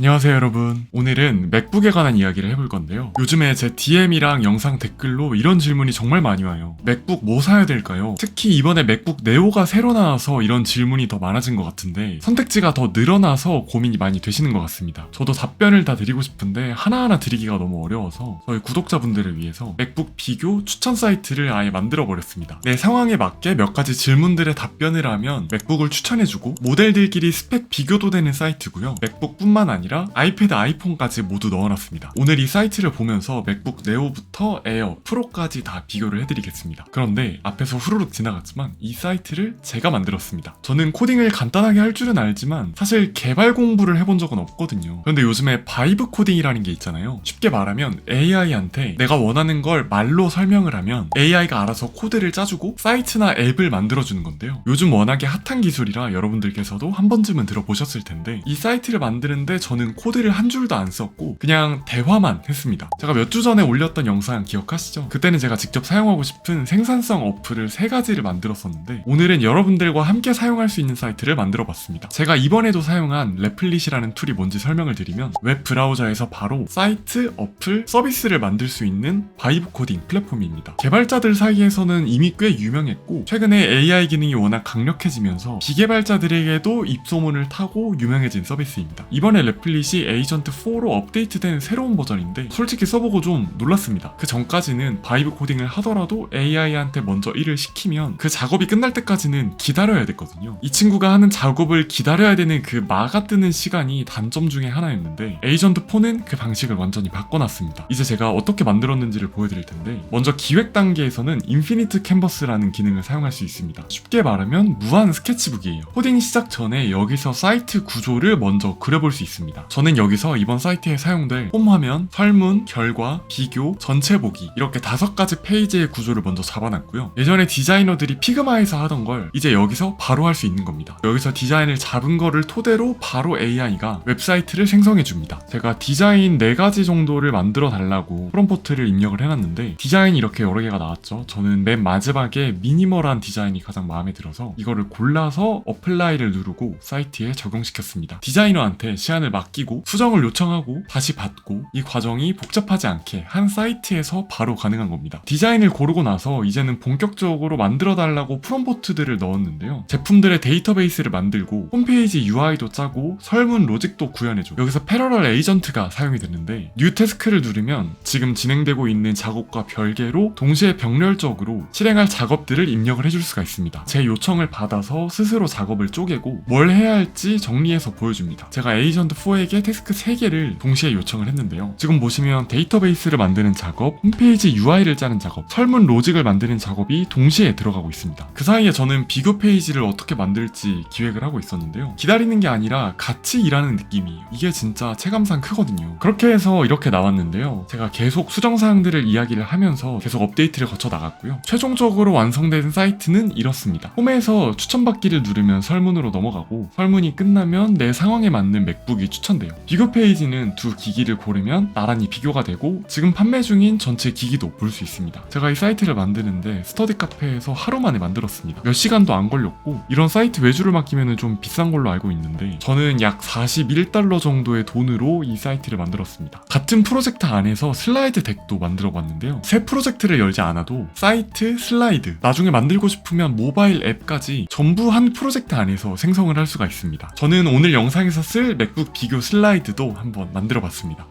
안녕하세요 여러분. 오늘은 맥북에 관한 이야기를 해볼 건데요. 요즘에 제 DM이랑 영상 댓글로 이런 질문이 정말 많이 와요. 맥북 뭐 사야 될까요? 특히 이번에 맥북 네오가 새로 나와서 이런 질문이 더 많아진 것 같은데 선택지가 더 늘어나서 고민이 많이 되시는 것 같습니다. 저도 답변을 다 드리고 싶은데 하나하나 드리기가 너무 어려워서 저희 구독자분들을 위해서 맥북 비교 추천 사이트를 아예 만들어 버렸습니다. 내 상황에 맞게 몇 가지 질문들에 답변을 하면 맥북을 추천해주고 모델들끼리 스펙 비교도 되는 사이트고요. 맥북뿐만 아니라 아이패드, 아이폰까지 모두 넣어놨습니다. 오늘 이 사이트를 보면서 맥북 네오부터 에어, 프로까지 다 비교를 해드리겠습니다. 그런데 앞에서 후루룩 지나갔지만 이 사이트를 제가 만들었습니다. 저는 코딩을 간단하게 할 줄은 알지만 사실 개발 공부를 해본 적은 없거든요. 그런데 요즘에 바이브 코딩이라는 게 있잖아요. 쉽게 말하면 AI한테 내가 원하는 걸 말로 설명을 하면 AI가 알아서 코드를 짜주고 사이트나 앱을 만들어주는 건데요. 요즘 워낙에 핫한 기술이라 여러분들께서도 한 번쯤은 들어보셨을 텐데 이 사이트를 만드는데 저는 코드를 한 줄도 안 썼고 그냥 대화만 했습니다. 제가 몇 주 전에 올렸던 영상 기억하시죠? 그때는 제가 직접 사용하고 싶은 생산성 어플을 3가지를 만들었었는데 오늘은 여러분들과 함께 사용할 수 있는 사이트를 만들어봤습니다. 제가 이번에도 사용한 레플릿이라는 툴이 뭔지 설명을 드리면 웹 브라우저에서 바로 사이트, 어플, 서비스를 만들 수 있는 바이브 코딩 플랫폼입니다. 개발자들 사이에서는 이미 꽤 유명했고 최근에 AI 기능이 워낙 강력해지면서 비개발자들에게도 입소문을 타고 유명해진 서비스입니다. 이번에 레플릿이 에이전트 4로 업데이트된 새로운 버전인데 솔직히 써보고 좀 놀랐습니다. 그 전까지는 바이브 코딩을 하더라도 AI한테 먼저 일을 시키면 그 작업이 끝날 때까지는 기다려야 됐거든요. 이 친구가 하는 작업을 기다려야 되는 그 마가 뜨는 시간이 단점 중에 하나였는데 에이전트 4는 그 방식을 완전히 바꿔놨습니다. 이제 제가 어떻게 만들었는지를 보여드릴 텐데 먼저 기획 단계에서는 인피니트 캔버스라는 기능을 사용할 수 있습니다. 쉽게 말하면 무한 스케치북이에요. 코딩 시작 전에 여기서 사이트 구조를 먼저 그려볼 수 있습니다. 저는 여기서 이번 사이트에 사용될 홈 화면, 설문, 결과, 비교, 전체 보기 이렇게 5가지 페이지의 구조를 먼저 잡아놨고요. 예전에 디자이너들이 피그마에서 하던 걸 이제 여기서 바로 할 수 있는 겁니다. 여기서 디자인을 잡은 거를 토대로 바로 AI가 웹사이트를 생성해줍니다. 제가 디자인 4가지 정도를 만들어 달라고 프롬프트를 입력을 해놨는데 디자인이 이렇게 여러 개가 나왔죠. 저는 맨 마지막에 미니멀한 디자인이 가장 마음에 들어서 이거를 골라서 어플라이를 누르고 사이트에 적용시켰습니다. 디자이너한테 시안을 맡기고 수정을 요청하고 다시 받고 이 과정이 복잡하지 않게 한 사이트에서 바로 가능한 겁니다. 디자인을 고르고 나서 이제는 본격적으로 만들어 달라고 프롬프트들을 넣었는데요. 제품들의 데이터베이스를 만들고 홈페이지 UI도 짜고 설문 로직도 구현해줘. 여기서 패러럴 에이전트가 사용이 되는데 뉴 태스크를 누르면 지금 진행되고 있는 작업과 별개로 동시에 병렬적으로 실행할 작업들을 입력을 해줄 수가 있습니다. 제 요청을 받아서 스스로 작업을 쪼개고 뭘 해야 할지 정리해서 보여줍니다. 제가 에이전트 4에게 태스크 3개를 동시에 요청을 했는데요. 지금 보시면 데이터베이스를 만드는 작업, 홈페이지 UI를 짜는 작업, 설문 로직을 만드는 작업이 동시에 들어가고 있습니다. 그 사이에 저는 비교 페이지를 어떻게 만들지 기획을 하고 있었는데요. 기다리는 게 아니라 같이 일하는 느낌이에요. 이게 진짜 체감상 크거든요. 그렇게 해서 이렇게 나왔는데요. 제가 계속 수정사항들을 이야기를 하면서 계속 업데이트를 거쳐 나갔고요. 최종적으로 완성된 사이트는 이렇습니다. 홈에서 추천받기를 누르면 설문으로 넘어가고 설문이 끝나면 내 상황에 맞는 맥북이 추천돼요. 비교 페이지는 두 기기를 고르면 나란히 비교가 되고 지금 판매 중인 전체 기기도 볼 수 있습니다. 제가 이 사이트를 만드는데 스터디 카페에서 하루 만에 만들었습니다. 몇 시간도 안 걸렸고 이런 사이트 외주를 맡기면 좀 비싼 걸로 알고 있는데 저는 약 41달러 정도의 돈으로 이 사이트를 만들었습니다. 같은 프로젝트 안에서 슬라이드 덱도 만들어 봤는데요. 새 프로젝트를 열지 않아도 사이트, 슬라이드, 나중에 만들고 싶으면 모바일 앱까지 전부 한 프로젝트 안에서 생성을 할 수가 있습니다. 저는 오늘 영상에서 쓸 맥북 비교 슬라이드도 한번 만들어 봤습니다.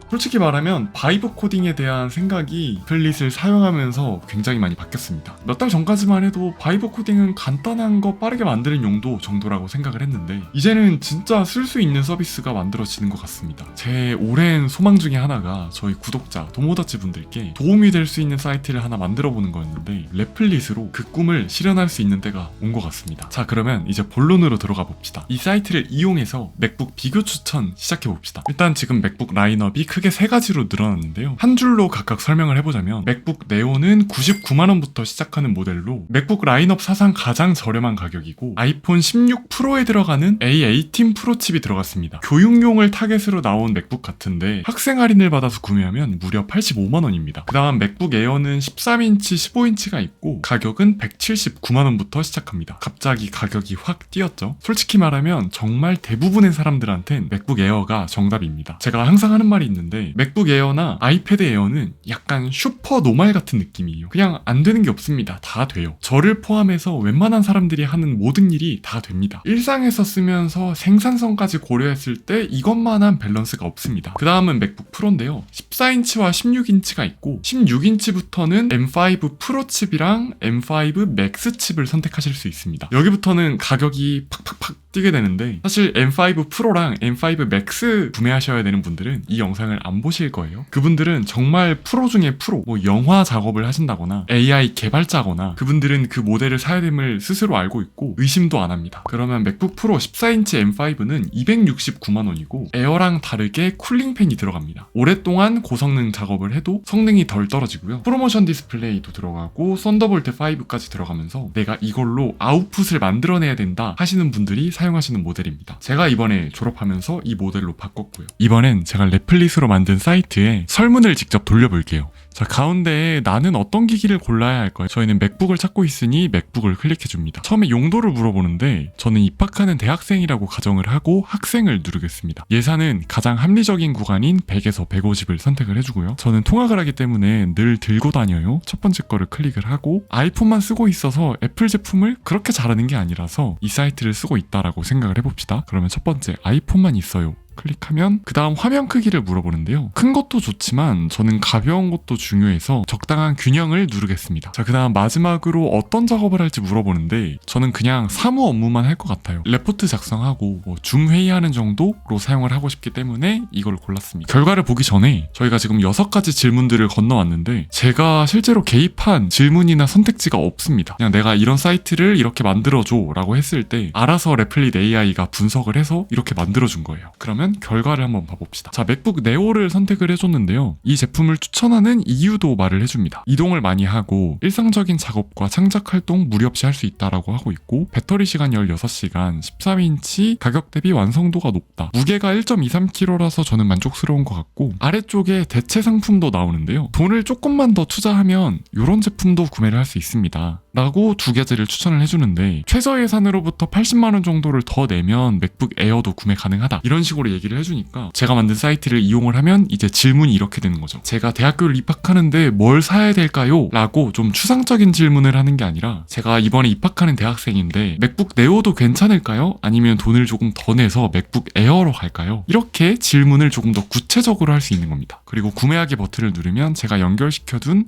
솔직히 말하면 바이브 코딩에 대한 생각이 플릿을 사용하면서 굉장히 많이 바뀌었습니다. 몇 달 전까지만 해도 바이브 코딩은 간단한 거 빠르게 만드는 용도 정도라고 생각을 했는데 이제는 진짜 쓸 수 있는 서비스가 만들어지는 것 같습니다. 제 오랜 소망 중에 하나가 저희 구독자, 도모다치 분들께 도움이 될 수 있는 사이트를 하나 만들어 보는 거였는데 레플릿으로 그 꿈을 실현할 수 있는 때가 온 것 같습니다. 자, 그러면 이제 본론으로 들어가 봅시다. 이 사이트를 이용해서 맥북 비교 추천 시작해 봅시다. 일단 지금 맥북 라인업이 크게 크게 세 가지로 늘어났는데요. 한 줄로 각각 설명을 해보자면 맥북 네오는 99만원부터 시작하는 모델로 맥북 라인업 사상 가장 저렴한 가격이고 아이폰 16 프로에 들어가는 A18 프로 칩이 들어갔습니다. 교육용을 타겟으로 나온 맥북 같은데 학생 할인을 받아서 구매하면 무려 85만원입니다. 그 다음 맥북 에어는 13인치, 15인치가 있고 가격은 179만원부터 시작합니다. 갑자기 가격이 확 뛰었죠. 솔직히 말하면 정말 대부분의 사람들한텐 맥북 에어가 정답입니다. 제가 항상 하는 말이 있는데 맥북 에어나 아이패드 에어는 약간 슈퍼 노말 같은 느낌이에요. 그냥 안 되는 게 없습니다. 다 돼요. 저를 포함해서 웬만한 사람들이 하는 모든 일이 다 됩니다. 일상에서 쓰면서 생산성까지 고려했을 때 이것만한 밸런스가 없습니다. 그 다음은 맥북 프로인데요. 14인치와 16인치가 있고 16인치부터는 M5 프로 칩이랑 M5 맥스 칩을 선택하실 수 있습니다. 여기부터는 가격이 팍팍팍 뛰게 되는데 사실 M5 프로랑 M5 맥스 구매하셔야 되는 분들은 이 영상을 안 보실 거예요. 그분들은 정말 프로 중에 프로, 뭐 영화 작업을 하신다거나 AI 개발자거나 그분들은 그 모델을 사야 됨을 스스로 알고 있고 의심도 안 합니다. 그러면 맥북 프로 14인치 M5는 269만원이고 에어랑 다르게 쿨링팬이 들어갑니다. 오랫동안 고성능 작업을 해도 성능이 덜 떨어지고요. 프로모션 디스플레이도 들어가고 썬더볼트 5까지 들어가면서 내가 이걸로 아웃풋을 만들어내야 된다 하시는 분들이 사용하시는 모델입니다. 제가 이번에 졸업하면서 이 모델로 바꿨고요. 이번엔 제가 레플릿으로 만든 사이트에 설문을 직접 돌려볼게요. 자, 가운데에 나는 어떤 기기를 골라야 할까요? 저희는 맥북을 찾고 있으니 맥북을 클릭해줍니다. 처음에 용도를 물어보는데 저는 입학하는 대학생이라고 가정을 하고 학생을 누르겠습니다. 예산은 가장 합리적인 구간인 100에서 150을 선택을 해주고요. 저는 통학을 하기 때문에 늘 들고 다녀요. 첫 번째 거를 클릭을 하고 아이폰만 쓰고 있어서 애플 제품을 그렇게 잘하는 게 아니라서 이 사이트를 쓰고 있다라고 생각을 해봅시다. 그러면 첫 번째 아이폰만 있어요. 클릭하면 그 다음 화면 크기를 물어보는데요. 큰 것도 좋지만 저는 가벼운 것도 중요해서 적당한 균형을 누르겠습니다. 자, 그 다음 마지막으로 어떤 작업을 할지 물어보는데 저는 그냥 사무 업무만 할 것 같아요. 레포트 작성하고 줌 회의하는 정도로 사용을 하고 싶기 때문에 이걸 골랐습니다. 결과를 보기 전에 저희가 지금 6가지 질문들을 건너왔는데 제가 실제로 개입한 질문이나 선택지가 없습니다. 그냥 내가 이런 사이트를 이렇게 만들어줘 라고 했을 때 알아서 레플릿 AI가 분석을 해서 이렇게 만들어준 거예요. 그러면 결과를 한번 봐봅시다. 자, 맥북 네오를 선택을 해줬는데요. 이 제품을 추천하는 이유도 말을 해줍니다. 이동을 많이 하고 일상적인 작업과 창작 활동 무리 없이 할 수 있다라고 하고 있고 배터리 시간 16시간, 13인치, 가격 대비 완성도가 높다. 무게가 1.23kg라서 저는 만족스러운 것 같고 아래쪽에 대체 상품도 나오는데요. 돈을 조금만 더 투자하면 이런 제품도 구매를 할 수 있습니다. 라고 2가지를 추천을 해주는데 최저 예산으로부터 80만원 정도를 더 내면 맥북 에어도 구매 가능하다. 이런 식으로 얘기를 해주니까 제가 만든 사이트를 이용을 하면 이제 질문이 이렇게 되는 거죠. 제가 대학교를 입학하는데 뭘 사야 될까요? 라고 좀 추상적인 질문을 하는 게 아니라 제가 이번에 입학하는 대학생인데 맥북 네오도 괜찮을까요? 아니면 돈을 조금 더 내서 맥북 에어로 갈까요? 이렇게 질문을 조금 더 구체적으로 할 수 있는 겁니다. 그리고 구매하기 버튼을 누르면 제가 연결시켜둔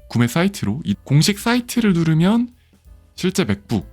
구매 사이트로 이 공식 사이트를 누르면 실제 맥북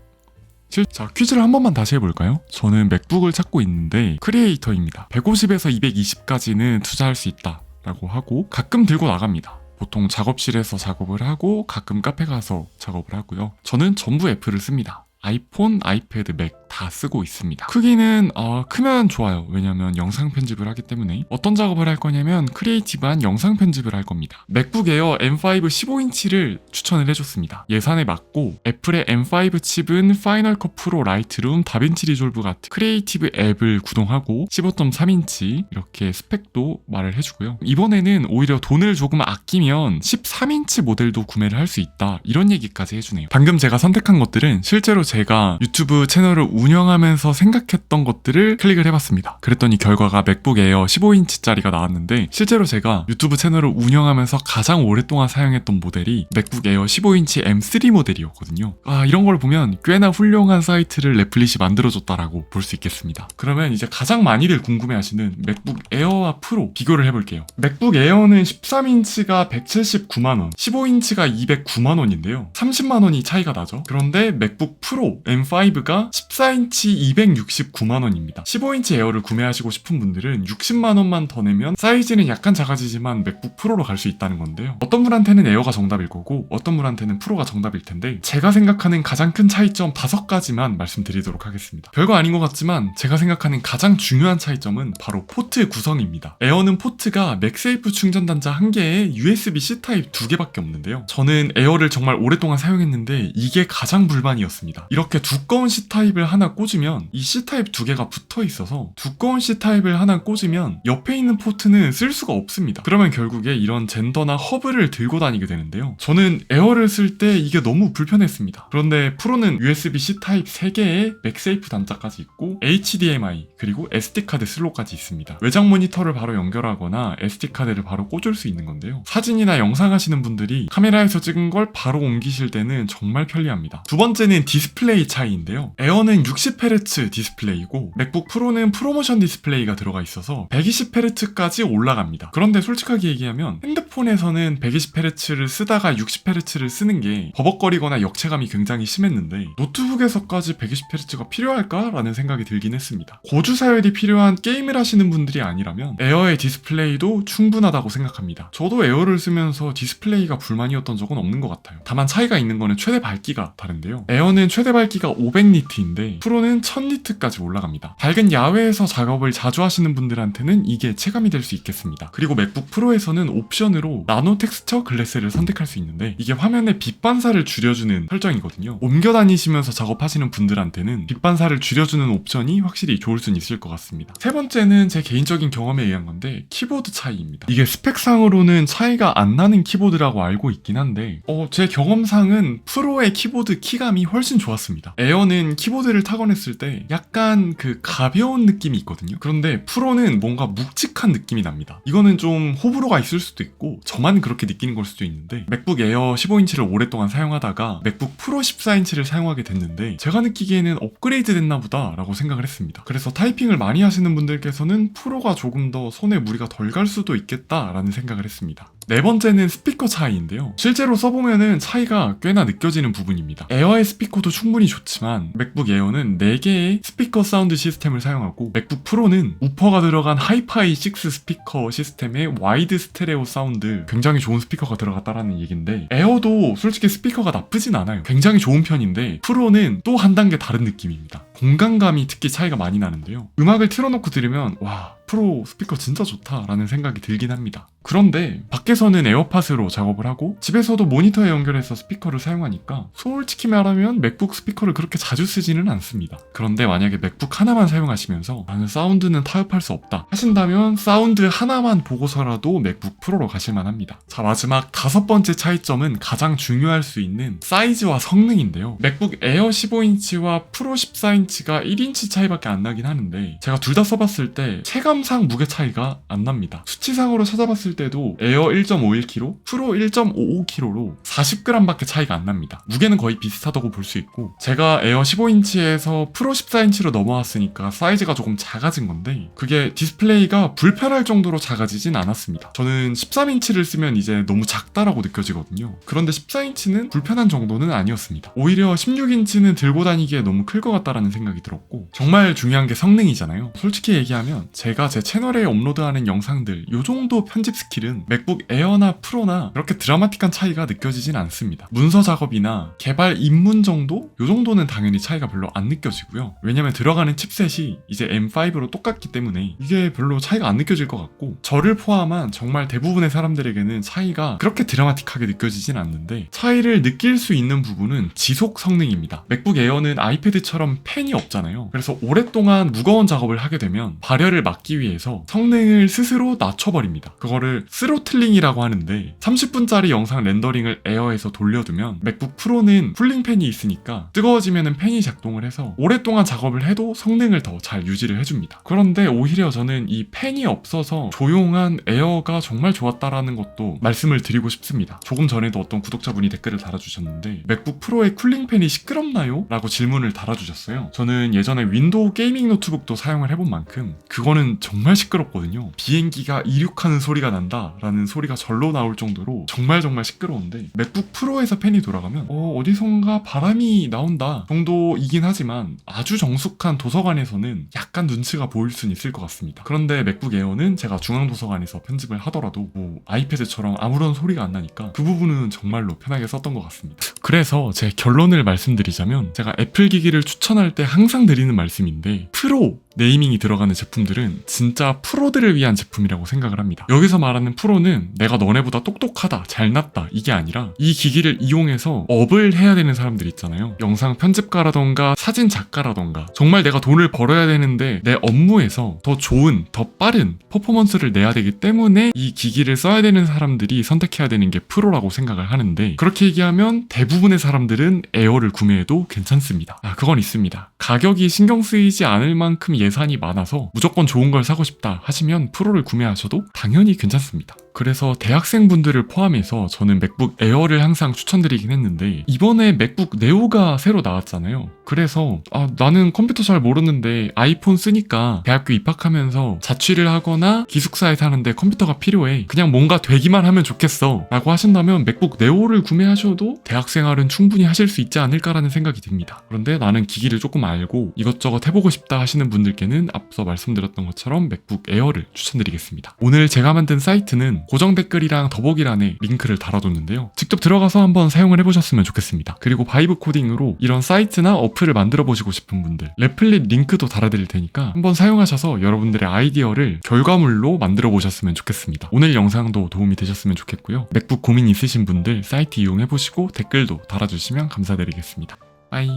자, 퀴즈를 한 번만 다시 해볼까요? 저는 맥북을 찾고 있는데 크리에이터입니다. 150에서 220까지는 투자할 수 있다 라고 하고 가끔 들고 나갑니다. 보통 작업실에서 작업을 하고 가끔 카페 가서 작업을 하고요. 저는 전부 애플을 씁니다. 아이폰, 아이패드, 맥 다 쓰고 있습니다. 크기는 크면 좋아요. 왜냐면 영상 편집을 하기 때문에. 어떤 작업을 할 거냐면 크리에이티브한 영상 편집을 할 겁니다. 맥북 에어 M5 15인치를 추천을 해줬습니다. 예산에 맞고 애플의 M5 칩은 파이널 컷 프로, 라이트룸, 다빈치 리졸브 같은 크리에이티브 앱을 구동하고 15.3인치 이렇게 스펙도 말을 해주고요. 이번에는 오히려 돈을 조금 아끼면 13인치 모델도 구매를 할 수 있다. 이런 얘기까지 해주네요. 방금 제가 선택한 것들은 실제로 제가 유튜브 채널을 운영하면서 생각했던 것들을 클릭을 해봤습니다. 그랬더니 결과가 맥북 에어 15인치짜리가 나왔는데 실제로 제가 유튜브 채널을 운영하면서 가장 오랫동안 사용했던 모델이 맥북 에어 15인치 M3 모델이었거든요. 이런 걸 보면 꽤나 훌륭한 사이트를 레플릿이 만들어줬다라고 볼 수 있겠습니다. 그러면 이제 가장 많이들 궁금해하시는 맥북 에어와 프로 비교를 해볼게요. 맥북 에어는 13인치가 179만원, 15인치가 209만원인데요. 30만원이 차이가 나죠. 그런데 맥북 프로 M5가 14 14인치 269만원입니다. 15인치 에어를 구매하시고 싶은 분들은 60만원만 더 내면 사이즈는 약간 작아지지만 맥북 프로로 갈 수 있다는 건데요. 어떤 분한테는 에어가 정답일 거고 어떤 분한테는 프로가 정답일 텐데 제가 생각하는 가장 큰 차이점 5가지만 말씀드리도록 하겠습니다. 별거 아닌 것 같지만 제가 생각하는 가장 중요한 차이점은 바로 포트 구성입니다. 에어는 포트가 맥세이프 충전 단자 1개에 USB-C 타입 2개밖에 없는데요. 저는 에어를 정말 오랫동안 사용했는데 이게 가장 불만이었습니다. 이렇게 두꺼운 C타입을 하나 꽂으면 이 C타입 2개가 붙어 있어서 두꺼운 C타입을 하나 꽂으면 옆에 있는 포트는 쓸 수가 없습니다. 그러면 결국에 이런 젠더나 허브를 들고 다니게 되는데요. 저는 에어를 쓸 때 이게 너무 불편했습니다. 그런데 프로는 USB-C 타입 3개에 맥세이프 단자까지 있고 HDMI 그리고 SD카드 슬롯까지 있습니다. 외장 모니터를 바로 연결하거나 SD카드를 바로 꽂을 수 있는 건데요. 사진이나 영상 하시는 분들이 카메라에서 찍은 걸 바로 옮기실 때는 정말 편리합니다. 두 번째는 디스플레이 차이인데요. 에어는 60Hz 디스플레이고 맥북 프로는 프로모션 디스플레이가 들어가 있어서 120Hz까지 올라갑니다. 그런데 솔직하게 얘기하면 핸드폰에서는 120Hz를 쓰다가 60Hz를 쓰는 게 버벅거리거나 역체감이 굉장히 심했는데 노트북에서까지 120Hz가 필요할까라는 생각이 들긴 했습니다. 고주사열이 필요한 게임을 하시는 분들이 아니라면 에어의 디스플레이도 충분하다고 생각합니다. 저도 에어를 쓰면서 디스플레이가 불만이었던 적은 없는 것 같아요. 다만 차이가 있는 거는 최대 밝기가 다른데요. 에어는 최대 밝기가 500니트인데 프로는 1000니트까지 올라갑니다. 밝은 야외에서 작업을 자주 하시는 분들한테는 이게 체감이 될 수 있겠습니다. 그리고 맥북 프로에서는 옵션으로 나노 텍스처 글래스를 선택할 수 있는데 이게 화면의 빛 반사를 줄여주는 설정이거든요. 옮겨 다니시면서 작업하시는 분들한테는 빛 반사를 줄여주는 옵션이 확실히 좋을 수는 있을 것 같습니다. 세 번째는 제 개인적인 경험에 의한 건데 키보드 차이입니다. 이게 스펙상으로는 차이가 안 나는 키보드라고 알고 있긴 한데 제 경험상은 프로의 키보드 키감이 훨씬 좋았습니다. 에어는 키보드를 타건했을 때 약간 그 가벼운 느낌이 있거든요. 그런데 프로는 뭔가 묵직한 느낌이 납니다. 이거는 좀 호불호가 있을 수도 있고 저만 그렇게 느끼는 걸 수도 있는데 맥북 에어 15인치를 오랫동안 사용하다가 맥북 프로 14인치를 사용하게 됐는데 제가 느끼기에는 업그레이드 됐나 보다 라고 생각을 했습니다. 그래서 타이핑을 많이 하시는 분들께서는 프로가 조금 더 손에 무리가 덜 갈 수도 있겠다라는 생각을 했습니다. 네 번째는 스피커 차이인데요. 실제로 써보면은 차이가 꽤나 느껴지는 부분입니다. 에어의 스피커도 충분히 좋지만 맥북 에어는 4개의 스피커 사운드 시스템을 사용하고 맥북 프로는 우퍼가 들어간 하이파이 6 스피커 시스템의 와이드 스테레오 사운드 굉장히 좋은 스피커가 들어갔다라는 얘기인데 에어도 솔직히 스피커가 나쁘진 않아요. 굉장히 좋은 편인데 프로는 또 한 단계 다른 느낌입니다. 공간감이 특히 차이가 많이 나는데요. 음악을 틀어놓고 들으면 와 프로 스피커 진짜 좋다라는 생각이 들긴 합니다. 그런데 밖에서는 에어팟으로 작업을 하고 집에서도 모니터에 연결해서 스피커를 사용하니까 솔직히 말하면 맥북 스피커를 그렇게 자주 쓰지는 않습니다. 그런데 만약에 맥북 하나만 사용하시면서 나는 사운드는 타협할 수 없다 하신다면 사운드 하나만 보고서라도 맥북 프로로 가실만 합니다. 자, 마지막 5번째 차이점은 가장 중요할 수 있는 사이즈와 성능인데요. 맥북 에어 15인치와 프로 14인치가 1인치 차이밖에 안 나긴 하는데 제가 둘 다 써봤을 때 체감상 무게 차이가 안 납니다. 수치상으로 찾아봤을 때도 에어 1.51kg, 프로 1.55kg로 40g밖에 차이가 안 납니다. 무게는 거의 비슷하다고 볼 수 있고 제가 에어 15인치에서 프로 14인치로 넘어왔으니까 사이즈가 조금 작아진 건데 그게 디스플레이가 불편할 정도로 작아지진 않았습니다. 저는 13인치를 쓰면 이제 너무 작다라고 느껴지거든요. 그런데 14인치는 불편한 정도는 아니었습니다. 오히려 16인치는 들고 다니기에 너무 클 것 같다라는 생각이 들었고 정말 중요한 게 성능이잖아요. 솔직히 얘기하면 제가 제 채널에 업로드하는 영상들 요 정도 편집 스킬은 맥북 에어나 프로나 그렇게 드라마틱한 차이가 느껴지진 않습니다. 문서 작업이나 개발 입문 정도? 요 정도는 당연히 차이가 별로 안 느껴지고요. 왜냐면 들어가는 칩셋이 이제 M5로 똑같기 때문에 이게 별로 차이가 안 느껴질 것 같고 저를 포함한 정말 대부분의 사람들에게는 차이가 그렇게 드라마틱하게 느껴지진 않는데 차이를 느낄 수 있는 부분은 지속 성능입니다. 맥북 에어는 아이패드처럼 펜이 없잖아요. 그래서 오랫동안 무거운 작업을 하게 되면 발열을 막기 위해서 성능을 스스로 낮춰버립니다. 그거를 스로틀링이라고 하는데 30분짜리 영상 렌더링을 에어에서 돌려두면 맥북 프로는 쿨링 팬이 있으니까 뜨거워지면 팬이 작동을 해서 오랫동안 작업을 해도 성능을 더 잘 유지를 해줍니다. 그런데 오히려 저는 이 팬이 없어서 조용한 에어가 정말 좋았다라는 것도 말씀을 드리고 싶습니다. 조금 전에도 어떤 구독자분이 댓글을 달아주셨는데 맥북 프로의 쿨링 팬이 시끄럽나요? 라고 질문을 달아주셨어요. 저는 예전에 윈도우 게이밍 노트북도 사용을 해본 만큼 그거는 정말 시끄럽거든요. 비행기가 이륙하는 소리가 난다라는 소리가 절로 나올 정도로 정말 시끄러운데 맥북 프로에서 팬이 돌아가면 어디선가 바람이 나온다 정도이긴 하지만 아주 정숙한 도서관에서는 약간 눈치가 보일 수는 있을 것 같습니다. 그런데 맥북 에어는 제가 중앙도서관에서 편집을 하더라도 아이패드처럼 아무런 소리가 안 나니까 그 부분은 정말로 편하게 썼던 것 같습니다. 그래서 제 결론을 말씀드리자면 제가 애플 기기를 추천할 때 항상 드리는 말씀인데 프로 네이밍이 들어가는 제품들은 진짜 프로들을 위한 제품이라고 생각을 합니다. 여기서 말하는 프로는 내가 너네보다 똑똑하다, 잘났다 이게 아니라 이 기기를 이용해서 업을 해야 되는 사람들 있잖아요. 영상 편집가라던가 사진 작가라던가 정말 내가 돈을 벌어야 되는데 내 업무에서 더 좋은, 더 빠른 퍼포먼스를 내야 되기 때문에 이 기기를 써야 되는 사람들이 선택해야 되는 게 프로라고 생각을 하는데 그렇게 얘기하면 대부분의 사람들은 에어를 구매해도 괜찮습니다. 그건 있습니다. 가격이 신경 쓰이지 않을 만큼 예산이 많아서 무조건 좋은 걸 사고 싶다 하시면 프로를 구매하셔도 당연히 괜찮습니다. 그래서 대학생분들을 포함해서 저는 맥북 에어를 항상 추천드리긴 했는데 이번에 맥북 네오가 새로 나왔잖아요. 그래서 나는 컴퓨터 잘 모르는데 아이폰 쓰니까 대학교 입학하면서 자취를 하거나 기숙사에 사는데 컴퓨터가 필요해. 그냥 뭔가 되기만 하면 좋겠어 라고 하신다면 맥북 네오를 구매하셔도 대학생활은 충분히 하실 수 있지 않을까라는 생각이 듭니다. 그런데 나는 기기를 조금 알고 이것저것 해보고 싶다 하시는 분들께는 앞서 말씀드렸던 것처럼 맥북 에어를 추천드리겠습니다. 오늘 제가 만든 사이트는 고정 댓글이랑 더보기란에 링크를 달아뒀는데요. 직접 들어가서 한번 사용을 해보셨으면 좋겠습니다. 그리고 바이브 코딩으로 이런 사이트나 어플을 만들어 보시고 싶은 분들 레플릿 링크도 달아드릴 테니까 한번 사용하셔서 여러분들의 아이디어를 결과물로 만들어 보셨으면 좋겠습니다. 오늘 영상도 도움이 되셨으면 좋겠고요. 맥북 고민 있으신 분들 사이트 이용해보시고 댓글도 달아주시면 감사드리겠습니다. 빠이.